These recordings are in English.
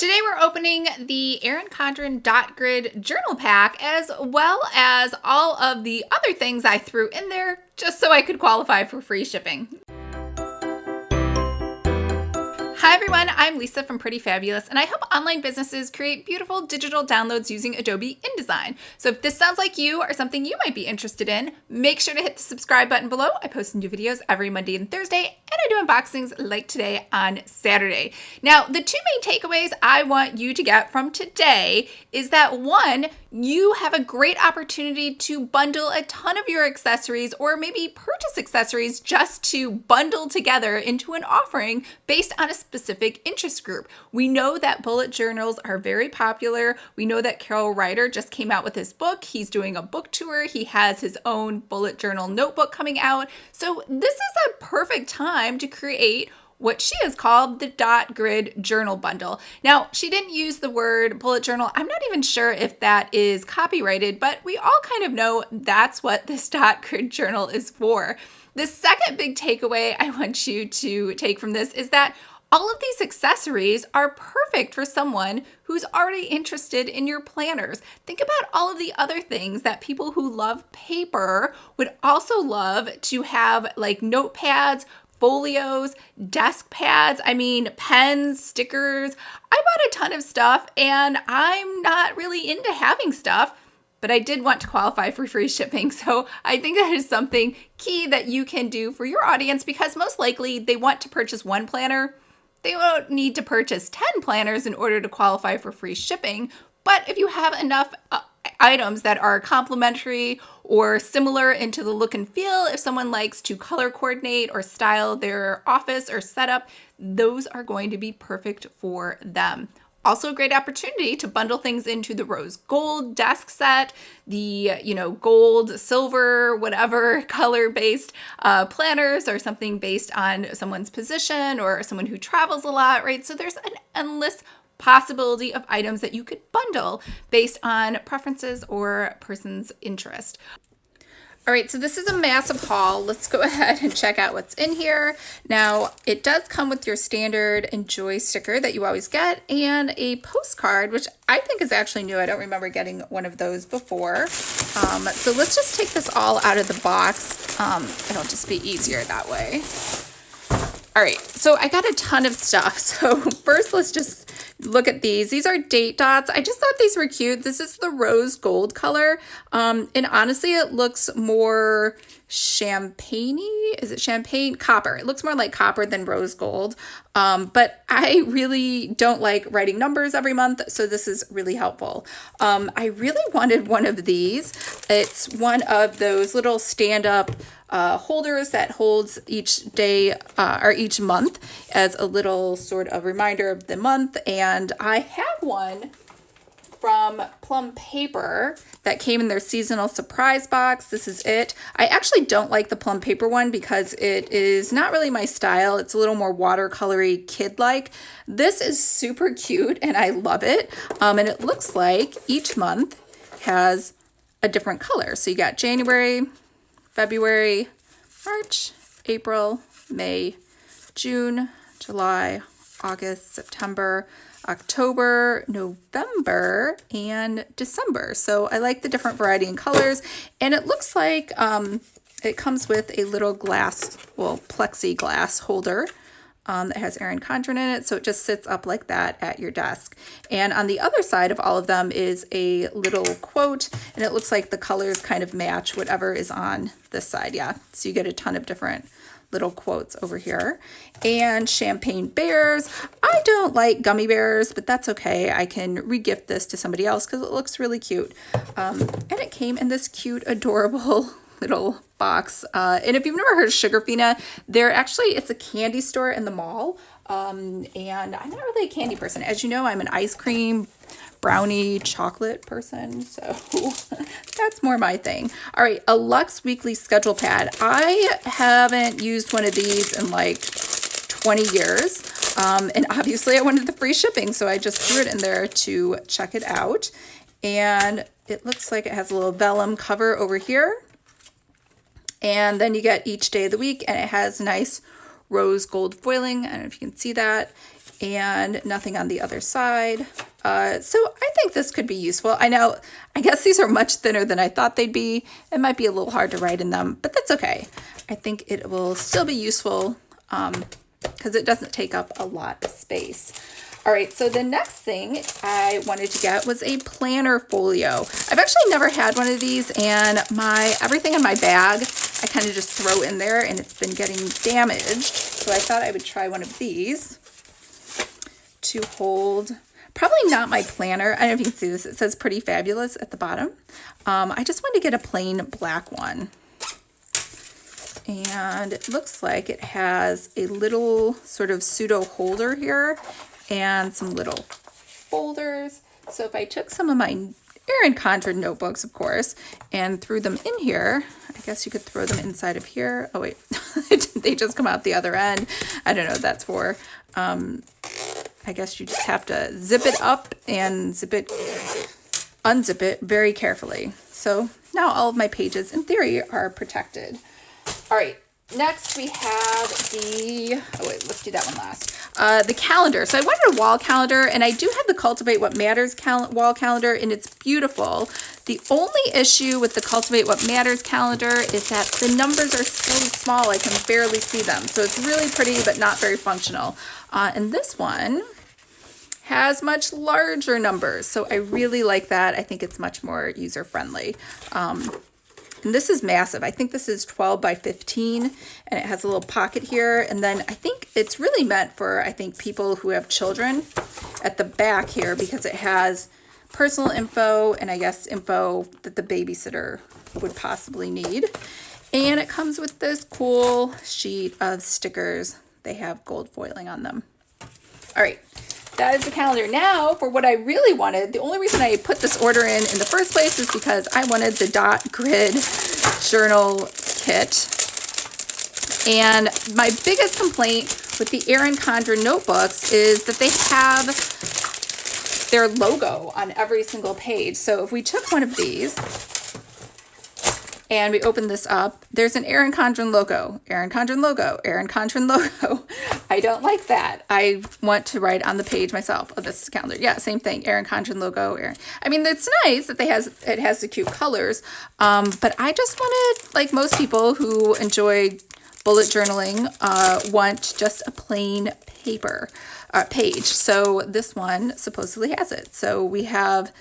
Today we're opening the Erin Condren Dot Grid Journal Pack, as well as all of the other things I threw in there just so I could qualify for free shipping. Hi everyone, I'm Lisa from Pretty Fabulous, and I help online businesses create beautiful digital downloads using Adobe InDesign. So if this sounds like you or something you might be interested in, make sure to hit the subscribe button below. I post new videos every Monday and Thursday, and I do unboxings like today on Saturday. Now, the two main takeaways I want you to get from today is that one, you have a great opportunity to bundle a ton of your accessories or maybe purchase accessories just to bundle together into an offering based on a specific interest group. We know that bullet journals are very popular. We know that Ryder just came out with his book. He's doing a book tour. He has his own bullet journal notebook coming out. So this is a perfect time to create what she has called the Dot Grid Journal Bundle. Now, she didn't use the word bullet journal. I'm not even sure if that is copyrighted, but we all kind of know that's what this Dot Grid Journal is for. The second big takeaway I want you to take from this is that all of these accessories are perfect for someone who's already interested in your planners. Think about all of the other things that people who love paper would also love to have, like notepads, folios, desk pads, pens, stickers. I bought a ton of stuff and I'm not really into having stuff, but I did want to qualify for free shipping. So I think that is something key that you can do for your audience, because most likely they want to purchase one planner. They won't need to purchase 10 planners in order to qualify for free shipping. But if you have enough items that are complementary or similar into the look and feel, if someone likes to color coordinate or style their office or setup, those are going to be perfect for them. Also a great opportunity to bundle things into the rose gold desk set, the gold, silver, whatever color-based planners, or something based on someone's position or someone who travels a lot, right? So there's an endless possibility of items that you could bundle based on preferences or person's interest. All right, so this is a massive haul. Let's go ahead and check out what's in here. Now, it does come with your standard Enjoy sticker that you always get, and a postcard, which I think is actually new. I don't remember getting one of those before. So let's just take this all out of the box. It'll just be easier that way. All right, so I got a ton of stuff. So first, let's just look at these. These are date dots. I just thought these were cute. This is the rose gold color. And honestly, it looks more champagne-y. Is it champagne? Copper. It looks more like copper than rose gold. But I really don't like writing numbers every month, so this is really helpful. I really wanted one of these. It's one of those little stand-up holders that holds each day or each month as a little sort of reminder of the month. And I have one from Plum Paper that came in their seasonal surprise box. This is it. I actually don't like the Plum Paper one because it is not really my style. It's a little more watercolory, kid-like. This is super cute and I love it. And it looks like each month has a different color. So you got January, February, March, April, May, June, July, August, September, October, November, and December. So I like the different variety in colors, and it looks like it comes with a little plexiglass holder that has Erin Condren in it, so it just sits up like that at your desk. And on the other side of all of them is a little quote, and it looks like the colors kind of match whatever is on this side. Yeah, so you get a ton of different little quotes over here. And champagne bears. I don't like gummy bears, but that's okay. I can regift this to somebody else because it looks really cute. And it came in this cute, adorable little box. And if you've never heard of Sugarfina, it's a candy store in the mall. And I'm not really a candy person. As you know, I'm an ice cream, brownie, chocolate person, so that's more my thing. All right, a Luxe weekly schedule pad. I haven't used one of these in like 20 years, and obviously I wanted the free shipping, so I just threw it in there to check it out. And it looks like it has a little vellum cover over here, and then you get each day of the week, and it has nice rose gold foiling. I don't know if you can see that. and nothing on the other side. So I think this could be useful. I know, I guess these are much thinner than I thought they'd be. It might be a little hard to write in them, but that's okay. I think it will still be useful because it doesn't take up a lot of space. All right, so the next thing I wanted to get was a planner folio. I've actually never had one of these, and everything in my bag I kind of just throw in there, and it's been getting damaged. So I thought I would try one of these to hold, probably not my planner. I don't know if you can see this. It says Pretty Fabulous at the bottom. I just wanted to get a plain black one. And it looks like it has a little sort of pseudo holder here and some little folders. So if I took some of my Erin Condren notebooks, of course, and threw them in here, I guess you could throw them inside of here. Oh wait, they just come out the other end. I don't know what that's for. I guess you just have to zip it up and unzip it very carefully. So now all of my pages in theory are protected. All right, next we have let's do that one last. The calendar. So I wanted a wall calendar, and I do have the Cultivate What Matters wall calendar, and it's beautiful. The only issue with the Cultivate What Matters calendar is that the numbers are so small I can barely see them. So it's really pretty, but not very functional. And this one has much larger numbers. So I really like that. I think it's much more user-friendly. And this is massive. I think this is 12 by 15, and it has a little pocket here. And then I think it's really meant for, people who have children at the back here, because it has personal info and I guess info that the babysitter would possibly need. And it comes with this cool sheet of stickers. They have gold foiling on them. All right. That is the calendar. Now, for what I really wanted, the only reason I put this order in the first place is because I wanted the dot grid journal kit. And my biggest complaint with the Erin Condren notebooks is that they have their logo on every single page. So if we took one of these and we open this up, there's an Erin Condren logo, Erin Condren logo, Erin Condren logo. I don't like that. I want to write on the page myself. Oh, this is a calendar. Yeah, same thing. Erin Condren logo. I mean, it's nice that it has the cute colors, but I just wanted, like most people who enjoy bullet journaling, want just a plain page. So this one supposedly has it. So we have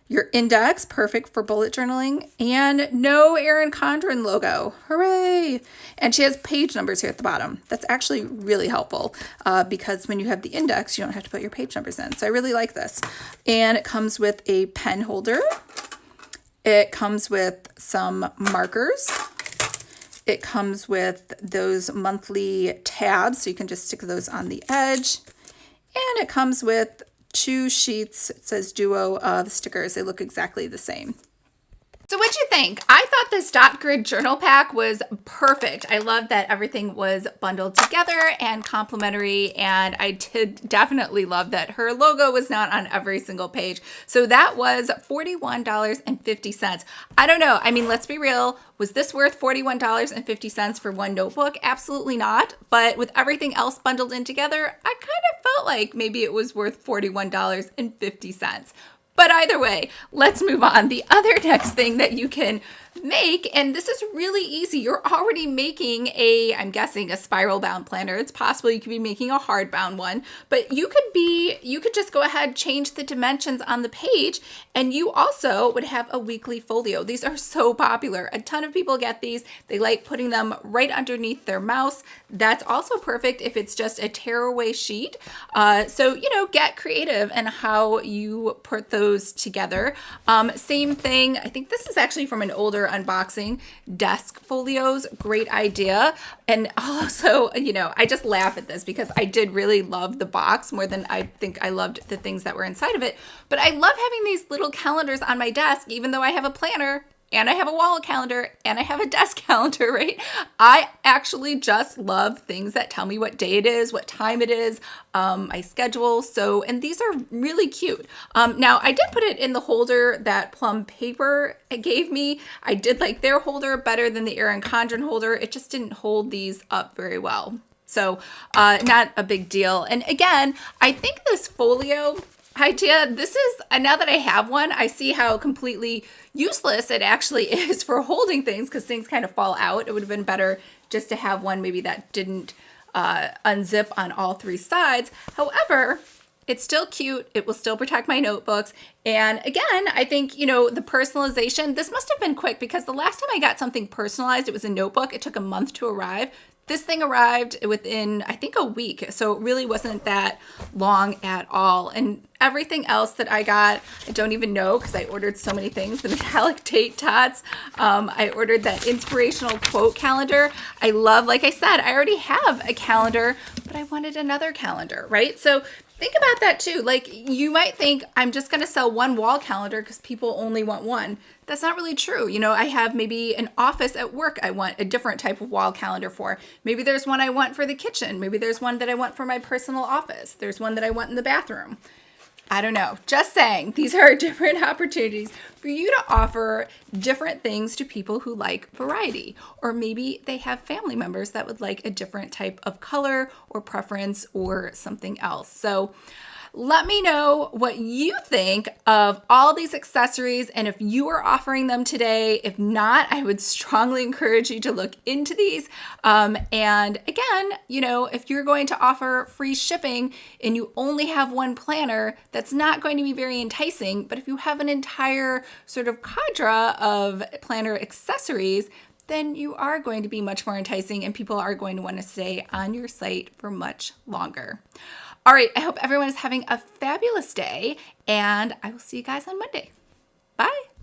your index, perfect for bullet journaling, and no Erin Condren logo. Hooray! And she has page numbers here at the bottom. That's actually really helpful because when you have the index, you don't have to put your page numbers in. So I really like this. And it comes with a pen holder. It comes with some markers. It comes with those monthly tabs, so you can just stick those on the edge. And it comes with 2 sheets, it says Duo, of stickers. They look exactly the same. So what'd you think? I thought this dot grid journal pack was perfect. I love that everything was bundled together and complementary, and I did definitely love that her logo was not on every single page. So that was $41.50. I don't know. I mean, let's be real. Was this worth $41.50 for one notebook? Absolutely not. But with everything else bundled in together, I kind of felt like maybe it was worth $41.50. But either way, let's move on. The other next thing that you can make, and this is really easy. You're already making I'm guessing a spiral bound planner. It's possible you could be making a hard bound one, but you could just go ahead, change the dimensions on the page, and you also would have a weekly folio. These are so popular. A ton of people get these. They like putting them right underneath their mouse. That's also perfect if it's just a tearaway sheet. So, get creative in how you put those together. Same thing. I think this is actually from an older unboxing. Desk folios, great idea. And also, I just laugh at this because I did really love the box more than I think I loved the things that were inside of it. But I love having these little calendars on my desk, even though I have a planner and I have a wall calendar and I have a desk calendar, right? I actually just love things that tell me what day it is, what time it is, my schedule. So, and these are really cute. Now I did put it in the holder that Plum Paper gave me. I did like their holder better than the Erin Condren holder. It just didn't hold these up very well. So not a big deal. And again, I think this folio idea, this is, now that I have one, I see how completely useless it actually is for holding things because things kind of fall out. It would have been better just to have one maybe that didn't unzip on all three sides. However, it's still cute. It will still protect my notebooks. And again, I think, you know, the personalization, this must have been quick because the last time I got something personalized, it was a notebook. It took a month to arrive. This thing arrived within, I think, a week. So it really wasn't that long at all. And everything else that I got, I don't even know because I ordered so many things. The metallic date tots. I ordered that inspirational quote calendar. I love, like I said, I already have a calendar, but I wanted another calendar, right? So think about that too. Like you might think I'm just going to sell one wall calendar because people only want one. That's not really true. You know, I have maybe an office at work I want a different type of wall calendar for. Maybe there's one I want for the kitchen. Maybe there's one that I want for my personal office. There's one that I want in the bathroom. I don't know. Just saying, these are different opportunities for you to offer different things to people who like variety. Or maybe they have family members that would like a different type of color or preference or something else. So let me know what you think of all these accessories and if you are offering them today. If not, I would strongly encourage you to look into these. And again, you know, if you're going to offer free shipping and you only have one planner, that's not going to be very enticing. But if you have an entire sort of cadre of planner accessories, then you are going to be much more enticing and people are going to want to stay on your site for much longer. All right, I hope everyone is having a fabulous day, and I will see you guys on Monday. Bye.